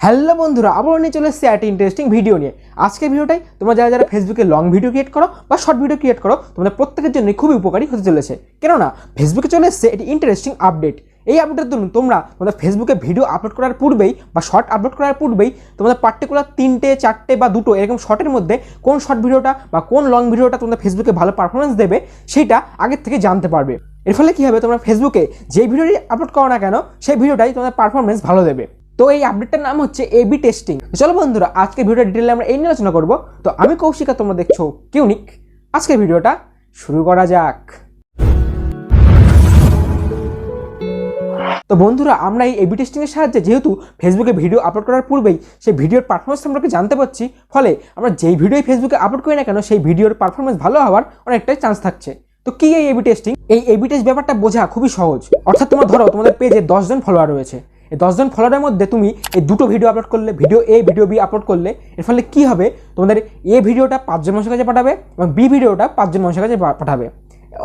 Hello বন্ধুরা, আবার নিয়ে চলে এসেছি একটা ইন্টারেস্টিং ভিডিও নিয়ে। আজকের ভিডিওটাই তোমরা যারা যারা ফেসবুকে লং ভিডিও ক্রিয়েট করো বা শর্ট ভিডিও ক্রিয়েট করো, তোমাদের প্রত্যেকের জন্য খুবই উপকারী হতে চলেছে। কেননা ফেসবুকে চলে এসেছে এটি ইন্টারেস্টিং আপডেট। এই আপডেটের জন্য তোমরা তোমাদের ফেসবুকে ভিডিও আপলোড করার পূর্বেই বা শর্ট আপলোড করার পূর্বেই তোমাদের পার্টিকুলার 3টে 4টে বা 2টো এরকম শর্টের মধ্যে কোন শর্ট ভিডিওটা বা কোন লং ভিডিওটা তোমাদের ফেসবুকে ভালো পারফরমেন্স দেবে সেটা আগের থেকে জানতে পারবে। এর ফলে কী হবে, তোমরা ফেসবুকে যেই ভিডিওটি আপলোড করো না কেন সেই ভিডিওটাই তোমাদের পারফরমেন্স ভালো দেবে। তো এই আপডেটটার নাম হচ্ছে এবি টেস্টিং। চলো বন্ধুরা, আজকে ভিডিওটা ডিটেইলে আমরা এই নিয়ে আলোচনা করবো। তো আমি কৌশিক, তোমরা দেখছো কিউনিক। আজকের ভিডিওটা শুরু করা যাক। তো বন্ধুরা, আমরা এই এবি টেস্টিংয়ের সাহায্যে যেহেতু ফেসবুকে ভিডিও আপলোড করার পূর্বেই সেই ভিডিওর পারফরমেন্স সম্পর্কে জানতে পারছি, ফলে আমরা যেই ভিডিওই ফেসবুকে আপলোড করি না কেন সেই ভিডিওর পারফরমেন্স ভালো হওয়ার অনেকটাই চান্স থাকছে। তো কি এই এবি টেস্টিং? এই এবি টেস্ট ব্যাপারটা বোঝা খুবই সহজ। অর্থাৎ তোমরা ধরো তোমাদের পেজে 10 জন ফলোয়ার রয়েছে। এই 10 জন ফলোয়ারের মধ্যে তুমি এই দুটো ভিডিও আপলোড করলে, ভিডিও এ ভিডিও বি আপলোড করলে, এর ফলে কী হবে, তোমাদের এ ভিডিওটা 5 জন মানুষের কাছে পাঠাবে এবং বি ভিডিওটা 5 জন মানুষের কাছে পাঠাবে।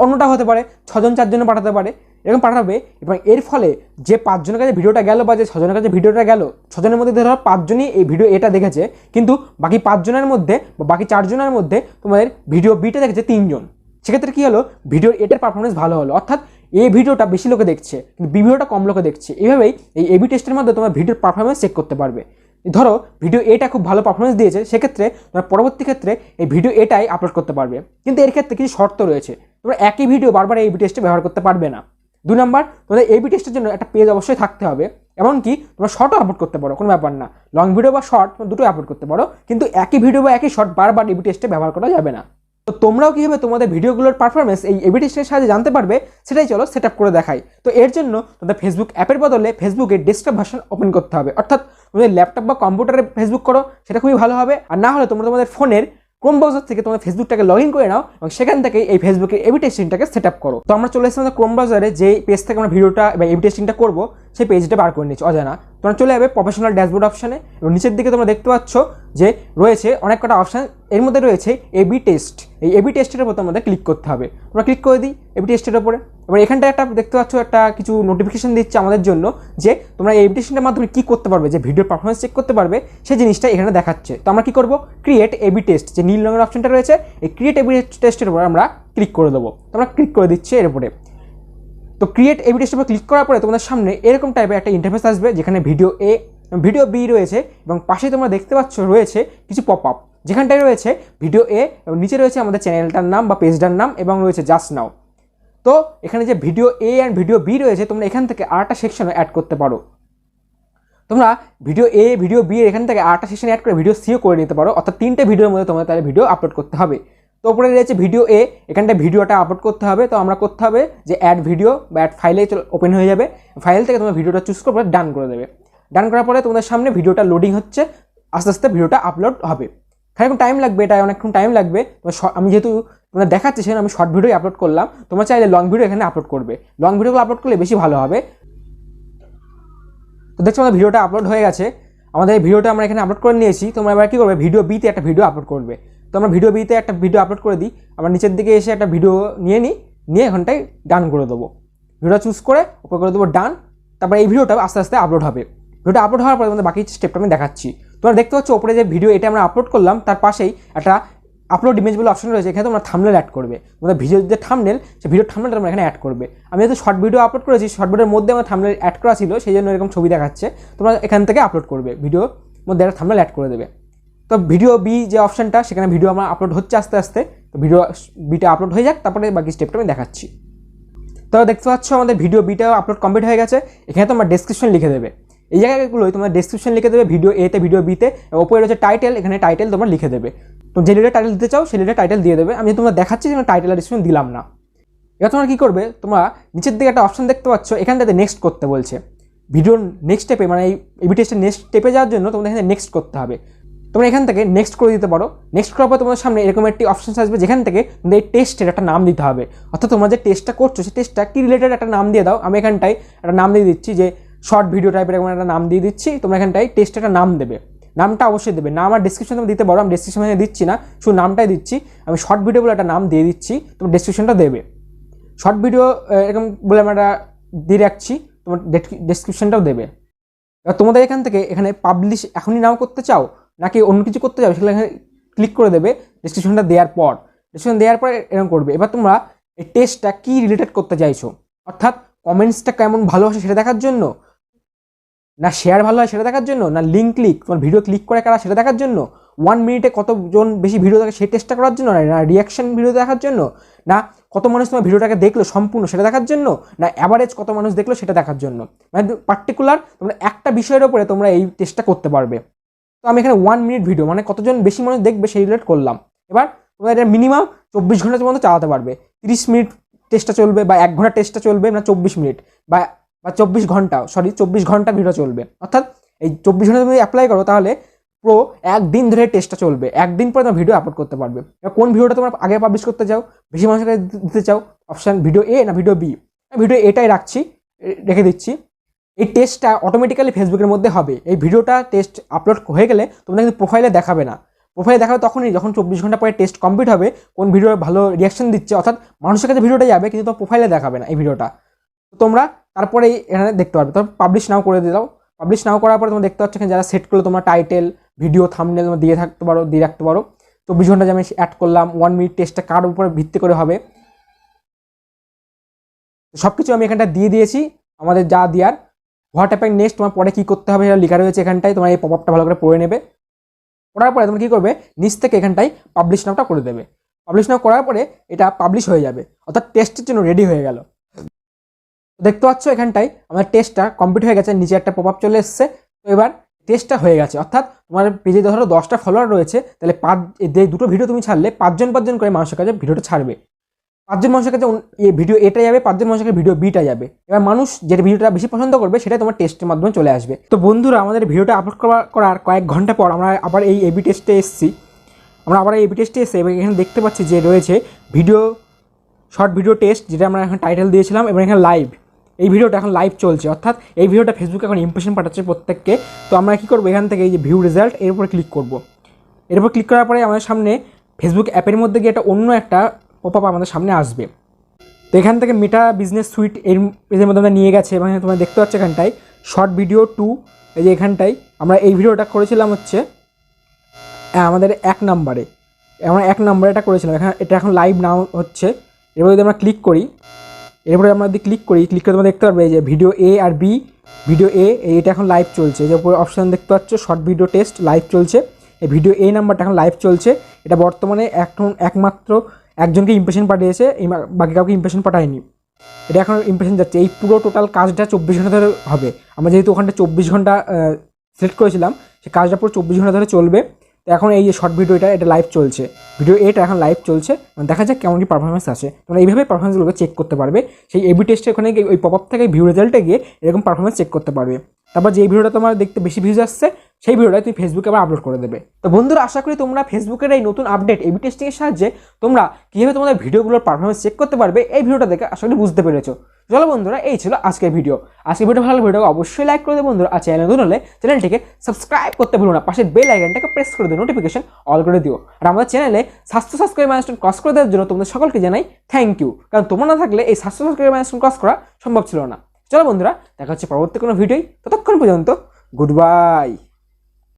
অন্যটা হতে পারে 6 জন 4 জন পাঠাতে পারে, এরকম পাঠাবে। এবং এর ফলে যে 5 জনের কাছে ভিডিওটা গেল বা যে 6 জনের কাছে ভিডিওটা গেল, 6 জনের মধ্যে ধরো 5 জনই এই ভিডিও এটা দেখেছে, কিন্তু বাকি 5 জনের মধ্যে বা বাকি 4 জনের মধ্যে তোমাদের ভিডিও বিটা দেখেছে 3 জন। সেক্ষেত্রে কী হলো, ভিডিওর এটার পারফরমেন্স ভালো হলো, অর্থাৎ এই ভিডিওটা বেশি লোকে দেখছে কিন্তু বি ভিডিওটা কম লোকে দেখছে। এইভাবেই এই এবি টেস্টের মধ্যে তোমার ভিডিওর পারফরমেন্স চেক করতে পারবে। ধরো ভিডিও এটা খুব ভালো পারফরমেন্স দিয়েছে, সেক্ষেত্রে তোমরা পরবর্তী ক্ষেত্রে এই ভিডিও এটাই আপলোড করতে পারবে। কিন্তু এর ক্ষেত্রে কিছু শর্ত রয়েছে। তোমরা একই ভিডিও বারবার এই এবি টেস্টে ব্যবহার করতে পারবে না। 2 নম্বর, তোমাদের এবি টেস্টের জন্য একটা পেজ অবশ্যই থাকতে হবে। এমনকি তোমরা শর্টও আপলোড করতে পারো, কোনো ব্যাপার না। লং ভিডিও বা শর্ট দুটোই আপলোড করতে পারো, কিন্তু একই ভিডিও বা একই শর্ট বারবার এবি টেস্টে ব্যবহার করা যাবে না। তো তোমরাও কীভাবে তোমাদের ভিডিওগুলোর পারফরমেন্স এই এবি টেস্টের সাহায্যে জানতে পারবে, সেটাই চলো সেট আপ করে দেখাই। তো এর জন্য তোমাদের ফেসবুক অ্যাপের বদলে ফেসবুকের ডেস্কটপ ভার্সন ওপেন করতে হবে। অর্থাৎ তোমাদের ল্যাপটপ বা কম্পিউটারে ফেসবুক করো, সেটা খুবই ভালো হবে। আর না হলে তোমরা তোমাদের ফোনের ক্রোম ব্রাউজার থেকে তোমাদের ফেসবুকটাকে লগ ইন করে নাও এবং সেখান থেকে এই ফেসবুকের এবি টেস্টিংটাকে সেট আপ করো। তো আমরা চলে এসেছি আমাদের ক্রোম ব্রাউজারে, যে পেজ থেকে আমরা ভিডিওটা বা এবি টেস্টিংটা করবো সেই পেজটা বার করে নিচ্ছি অজানা। তোমরা চলে যাবে প্রফেশনাল ড্যাশবোর্ড অপশানে এবং নিচের দিকে তোমরা দেখতে পাচ্ছ যে রয়েছে অনেক কটা অপশান। এর মধ্যে রয়েছে এবি টেস্ট। এই এবি টেস্টের উপর তোমাদের ক্লিক করতে হবে। তোমরা ক্লিক করে দিই এবি টেস্টের উপরে। এবার এখানটা একটা দেখতে পাচ্ছ একটা কিছু নোটিফিকেশন দিচ্ছে আমাদের জন্য, যে তোমরা এই এবি টেস্টের মাধ্যমে কী করতে পারবে, যে ভিডিওর পারফরমেন্স চেক করতে পারবে সেই জিনিসটা এখানে দেখাচ্ছে। তো আমরা কী করবো, ক্রিয়েট এবি টেস্ট, যে নীল রঙের অপশানটা রয়েছে এই ক্রিয়েট এবি টেস্টের উপরে আমরা ক্লিক করে দেবো। তোমরা ক্লিক করে দিচ্ছে এর উপরে। তো ক্রিয়েট এবি টেস্টের উপর ক্লিক করার পরে তোমাদের সামনে এরকম টাইপের একটা ইন্টারফেস আসবে, যেখানে ভিডিও এ ভিডিও বি রয়েছে এবং পাশে তোমরা দেখতে পাচ্ছ রয়েছে কিছু পপ আপ, যেখানটায় রয়েছে ভিডিও এ এবং নিচে রয়েছে আমাদের চ্যানেলটার নাম বা পেজটার নাম এবং রয়েছে জাস্ট নাও। তো এখানে যে video A and video B রয়েছে, তোমরা এখান থেকে আরেকটা সেকশনও অ্যাড করতে পারো। তোমরা ভিডিও এ ভিডিও বি এখান থেকে আরেকটা সেকশন অ্যাড করে ভিডিও সিও করে নিতে পারো। অর্থাৎ 3টে ভিডিওর মধ্যে তোমাদের তাহলে ভিডিও আপলোড করতে হবে। তো উপরে রয়েছে ভিডিও এ, এখানটায় ভিডিওটা আপলোড করতে হবে। তো আমরা করতে হবে যে অ্যাড ভিডিও বা অ্যাড ফাইলে ওপেন হয়ে যাবে। ফাইল থেকে তোমরা ভিডিওটা চুজ করে ডান করে দেবে। ডান করার পরে তোমাদের সামনে ভিডিওটা লোডিং হচ্ছে, আস্তে আস্তে ভিডিওটা আপলোড হবে। খানিকক্ষণ টাইম লাগবে, এটা অনেকক্ষণ টাইম লাগবে। আমি যেহেতু তোমাদের দেখাচ্ছি সেখানে আমি শর্ট ভিডিও আপলোড করলাম, তোমরা চাইলে লং ভিডিও এখানে আপলোড করবে। লং ভিডিওগুলো আপলোড করলে বেশি ভালো হবে। তো দেখছো আমাদের ভিডিওটা আপলোড হয়ে গেছে। আমাদের এই ভিডিওটা আমরা এখানে আপলোড করে নিয়েছি। তোমরা এবার কী করবে, ভিডিও বিতে একটা ভিডিও আপলোড করবে। তো আমরা ভিডিও বিতে একটা ভিডিও আপলোড করে দিই। আমরা নিচের দিকে এসে একটা ভিডিও নিয়ে এখানটায় ডান করে দেবো। ভিডিওটা চুজ করে উপরে করে দেবো ডান। তারপরে এই ভিডিওটা আস্তে আস্তে আপলোড হবে। ভিডিওটা আপলোড হওয়ার পরে তোমাদের বাকি স্টেপটা আমি দেখাচ্ছি। তোমরা দেখতে পাচ্ছ ওপরে যে ভিডিও এটা আমরা আপলোড করলাম, তার পাশেই একটা আপলোড ইমেজ বলে অপশন রয়েছে। এখানে তোমরা থাম্বনেল অ্যাড করবে। তোমাদের ভিডিওর যে থাম্বনেল, সেই ভিডিওর থাম্বনেলটা তোমরা এখানে অ্যাড করবে। আমি যেহেতু শর্ট ভিডিও আপলোড করেছি, শর্ট ভিডিওর মধ্যে আমার থাম্বনেল অ্যাড করা ছিল, সেই জন্য এরকম ছবি দেখাচ্ছে। তোমরা এখান থেকে আপলোড করবে, ভিডিওর মধ্যে একটা থাম্বনেল অ্যাড করে দেবে। তো ভিডিও বি যে অপশানটা, সেখানে ভিডিও আমার আপলোড হচ্ছে আস্তে আস্তে। তো ভিডিও বিটা আপলোড হয়ে যাক, তারপরে বাকি স্টেপটা আমি দেখাচ্ছি। তো দেখতে পাচ্ছ আমাদের ভিডিও বিটাও আপলোড কমপ্লিট হয়ে গেছে। এখানে তোমরা ডেসক্রিপশন লিখে দেবে। এই জায়গাগুলোই তোমরা ডেসক্রিপশন লিখে দেবে, ভিডিও এতে ভিডিও বিতে। ওপরে রয়েছে টাইটেল, এখানে টাইটেল তোমরা লিখে দেবে। তো যে লিডে টাইটেল দিতে চাও সেই লিডে টাইটেল দিয়ে দেবে। আমি তোমরা দেখাচ্ছি যে টাইটেল আর ডিসক্রিপশন দিলাম না। এবার তোমরা কী করবে, তোমরা নিচের দিকে একটা অপশন দেখতে পাচ্ছ, এখানটাতে নেক্সট করতে বলছে। ভিডিওর নেক্সট স্টেপে, মানে এই এবি টেস্টের নেক্সট স্টেপে যাওয়ার জন্য তোমাদের এখানে নেক্সট করতে হবে। তোমরা এখান থেকে নেক্সট করে দিতে পারো। নেক্সট করার পর তোমাদের সামনে এরকম একটি অপশন আসবে, যেখান থেকে তোমাদের এই টেস্টের একটা নাম দিতে হবে। অর্থাৎ তোমরা যে টেস্টটা করছো সেই টেস্টটা কি রিলেটেড একটা নাম দিয়ে দাও। আমি এখানটায় একটা নাম দিয়ে দিচ্ছি, যে শর্ট ভিডিও টাইপের এরকম একটা নাম দিয়ে দিচ্ছি। তোমরা এখানটায় টেস্টের একটা নাম দেবে। নামটা অবশ্যই দেবে। নাম আর ডেসক্রিপশন তুমি দিতে পারো, আমি ডেসক্রিপশনে দিচ্ছি না, শুধু নামটাই দিচ্ছি। আমি শর্ট ভিডিও বলে একটা নাম দিয়ে দিচ্ছি, তোমার ডেসক্রিপশনটা দেবে। শর্ট ভিডিও এরকম বলে আমরা একটা দিয়ে রাখছি, তোমার ডেসক্রিপশনটাও দেবে। এবার তোমাদের এখান থেকে এখানে পাবলিশ এখনই নাও করতে চাও নাকি অন্য কিছু করতে চাও, সেখানে ক্লিক করে দেবে ডেসক্রিপশনটা দেওয়ার পর। ডেসক্রিপশন দেওয়ার পর এরকম করবে। এবার তোমরা এই টেস্টটা কী রিলেটেড করতে চাইছো, অর্থাৎ কমেন্টসটা কেমন ভালো আসে সেটা দেখার জন্য, না শেয়ার ভালো হয় সেটা দেখার জন্য, না লিঙ্ক ক্লিক তোমার ভিডিও ক্লিক করে কারা সেটা দেখার জন্য, 1 মিনিটে কতজন বেশি ভিডিও দেখে সেই টেস্টটা করার জন্য, না রিয়াকশন ভিডিও দেখার জন্য, না কত মানুষ তোমার ভিডিওটাকে দেখলো সম্পূর্ণ সেটা দেখার জন্য, না অ্যাভারেজ কত মানুষ দেখলো সেটা দেখার জন্য। মানে পার্টিকুলার তোমরা একটা বিষয়ের ওপরে তোমরা এই টেস্টটা করতে পারবে। তো আমি এখানে 1 মিনিট ভিডিও মানে কতজন বেশি মানুষ দেখবে সেই রিলেট করলাম। এবার তোমরা এটা মিনিমাম 24 ঘন্টা পর্যন্ত চালাতে পারবে। 30 মিনিট টেস্টটা চলবে, বা 1 ঘন্টা টেস্টটা চলবে, না 24 মিনিট বা 24 ঘন্টা, 24 ঘন্টা ভিডিও চলবে। অর্থাৎ এই 24 ঘন্টা তুমি অ্যাপ্লাই করো তাহলে পুরো একদিন ধরে টেস্টটা চলবে, একদিন পরে তোমার ভিডিও আপলোড করতে পারবে। এবার কোন ভিডিওটা তোমরা আগে পাবলিশ করতে চাও, বেশি মানুষের কাছে দিতে চাও, অপশান ভিডিও এ না ভিডিও বি, ভিডিও এটাই রেখে দিচ্ছি। এই টেস্টটা অটোমেটিক্যালি ফেসবুকের মধ্যে হবে। এই ভিডিওটা টেস্ট আপলোড হয়ে গেলে তোমরা কিন্তু প্রোফাইলে দেখাবে না, প্রোফাইলে দেখাবে তখনই যখন 24 ঘন্টা পরে টেস্ট কমপ্লিট হবে, কোন ভিডিও ভালো রিয়াকশন দিচ্ছে, অর্থাৎ মানুষের কাছে ভিডিওটা যাবে কিন্তু তোমার প্রোফাইলে দেখাবে না এই ভিডিওটা। তোমরা তারপরে এখানে দেখতে পারবে। তখন পাবলিশ নাও করে দিলাও। পাবলিশ নাও করার পরে তোমরা দেখতে পাচ্ছ এখানে যারা সেট করলো তোমরা টাইটেল ভিডিও থাম্বনেল তোমরা দিয়ে রাখতে পারো। 24 ঘন্টা যে আমি অ্যাড করলাম, 1 মিনিট টেস্টটা কার উপরে ভিত্তি করে হবে, সব কিছু আমি এখানটা দিয়ে দিয়েছি আমাদের যা দেওয়ার। হোয়াট হ্যাপেন নেক্সট তোমার পরে কী করতে হবে সেটা লেখা রয়েছে এখানটায়। তোমার এই পপআপটা ভালো করে পড়ে নেবে। পড়ার পরে তোমরা কী করবে, নিচ থেকে এখানটায় পাবলিশ নাওটা করে দেবে। পাবলিশ নাও করার পরে এটা পাবলিশ হয়ে যাবে, অর্থাৎ টেস্টের জন্য রেডি হয়ে গেল। দেখতে পাচ্ছ এখানটায় আমার টেস্টটা কমপ্লিট হয়ে গেছে, নিচে একটা পপআপ চলে এসছে। তো এবার টেস্টটা হয়ে গেছে, অর্থাৎ তোমার পেজে ধরো 10টা ফলোয়ার রয়েছে, তাহলে দুটো ভিডিও তুমি ছাড়লে 5জন করে মানুষের কাছে ভিডিওটা ছাড়বে। 5জন মানুষের কাছে এই ভিডিও এটা যাবে, 5জন মানুষের কাছে ভিডিও বিটা যাবে। এবার মানুষ যে ভিডিওটা বেশি পছন্দ করবে সেটাই তোমার টেস্টের মাধ্যমে চলে আসবে। তো বন্ধুরা, আমাদের ভিডিওটা আপলোড করার কয়েক ঘন্টা পর আমরা আবার এই এবি টেস্টে এসেছি। এবং এখানে দেখতে পাচ্ছি যে রয়েছে শর্ট ভিডিও টেস্ট, যেটা আমরা এখন টাইটেল দিয়েছিলাম, এবং এখানে লাইভ। এই ভিডিওটা এখন লাইভ চলছে, অর্থাৎ এই ভিডিওটা ফেসবুকে এখন ইমপ্রেশন পাঠাচ্ছে প্রত্যেককে। তো আমরা কী করবো, এখান থেকে এই যে ভিউ রেজাল্ট এর উপরে ক্লিক করবো। এর উপর ক্লিক করার পরে আমাদের সামনে ফেসবুক অ্যাপের মধ্যে গিয়ে অন্য একটা পপআপ আমাদের সামনে আসবে। তো এখান থেকে মেটা বিজনেস সুইট এর পেজের মধ্যে আমরা নিয়ে গেছে, এবং তোমরা দেখতে পাচ্ছ এখানটায় শর্ট ভিডিও 2। এই যে এখানটায় আমরা এই ভিডিওটা করেছিলাম হচ্ছে আমাদের 1 নম্বরে, আমরা 1 নম্বরে এটা করেছিলাম। এটা এখন লাইভ নাও হচ্ছে। এরপরে যদি আমরা ক্লিক করি, ক্লিক করে তোমরা দেখতে পারবে যে ভিডিও এ আর বি। ভিডিও এ এটা এখন লাইভ চলছে, যে উপরে অপশান দেখতে পাচ্ছ শর্ট ভিডিও টেস্ট লাইভ চলছে। এই ভিডিও এ নাম্বারটা এখন লাইভ চলছে। এটা বর্তমানে এখন একমাত্র একজনকে ইমপ্রেশন পাঠিয়েছে, বাকি কাউকে ইমপ্রেশন পাঠায়নি। এটা এখন ইমপ্রেশন যাচ্ছে। এই পুরো টোটাল কাজটা 24 ঘন্টা ধরে হবে। আমরা যেহেতু ওখানটা 24 ঘন্টা সিলেক্ট করেছিলাম, সেই কাজটা পুরো 24 ঘন্টা ধরে চলবে। তো এখন এই যে শর্ট ভিডিওটা এটা লাইভ চলছে, ভিডিও এটা এখন লাইভ চলছে। দেখা যাক কেমন কি পারফরমেন্স আছে। তোমরা এইভাবে পারফরমেন্সগুলোকে চেক করতে পারবে। সেই এবি টেস্টে ওখানে ওই পপআপ থেকে ভিউ রেজাল্টে গিয়ে এরকম পারফরমেন্স চেক করতে পারবে। তারপর যে ভিডিওটা তোমার দেখতে বেশি ভিউজ আসছে সেই ভিডিওটা তুমি ফেসবুকে আবার আপলোড করে দেবে। তো বন্ধুরা, আশা করি তোমরা ফেসবুকের এই নতুন আপডেট এবি টেস্টিংয়ের সাহায্যে তোমরা কীভাবে তোমাদের ভিডিওগুলোর পারফরমেন্স চেক করতে পারবে এই ভিডিওটা দেখে আশা করি বুঝতে পেরেছো। চলো বন্ধুরা, এই ছিল আজকের ভিডিও। ভালো লাগলে ভিডিওকে অবশ্যই লাইক করে দেবে বন্ধুরা। আর চ্যানেল নতুন হলে চ্যানেলটিকে সাবস্ক্রাইব করতে ভুলো না, পাশের বেল আইকনটাকে প্রেস করে দিও, নোটিফিকেশন অল করে দিও। আর আমাদের চ্যানেলে 700 সাবস্ক্রাইব মাইলস্টোন ক্রস করে দেওয়ার জন্য তোমাদের সকলকে জানাই থ্যাংক ইউ, কারণ তোমরা না থাকলে এই 700 সাবস্ক্রাইব মাইলস্টোন ক্রস করা সম্ভব ছিল না। চলো বন্ধুরা, দেখা হচ্ছে পরবর্তী কোনো ভিডিওই। ততক্ষণ পর্যন্ত গুড বাই।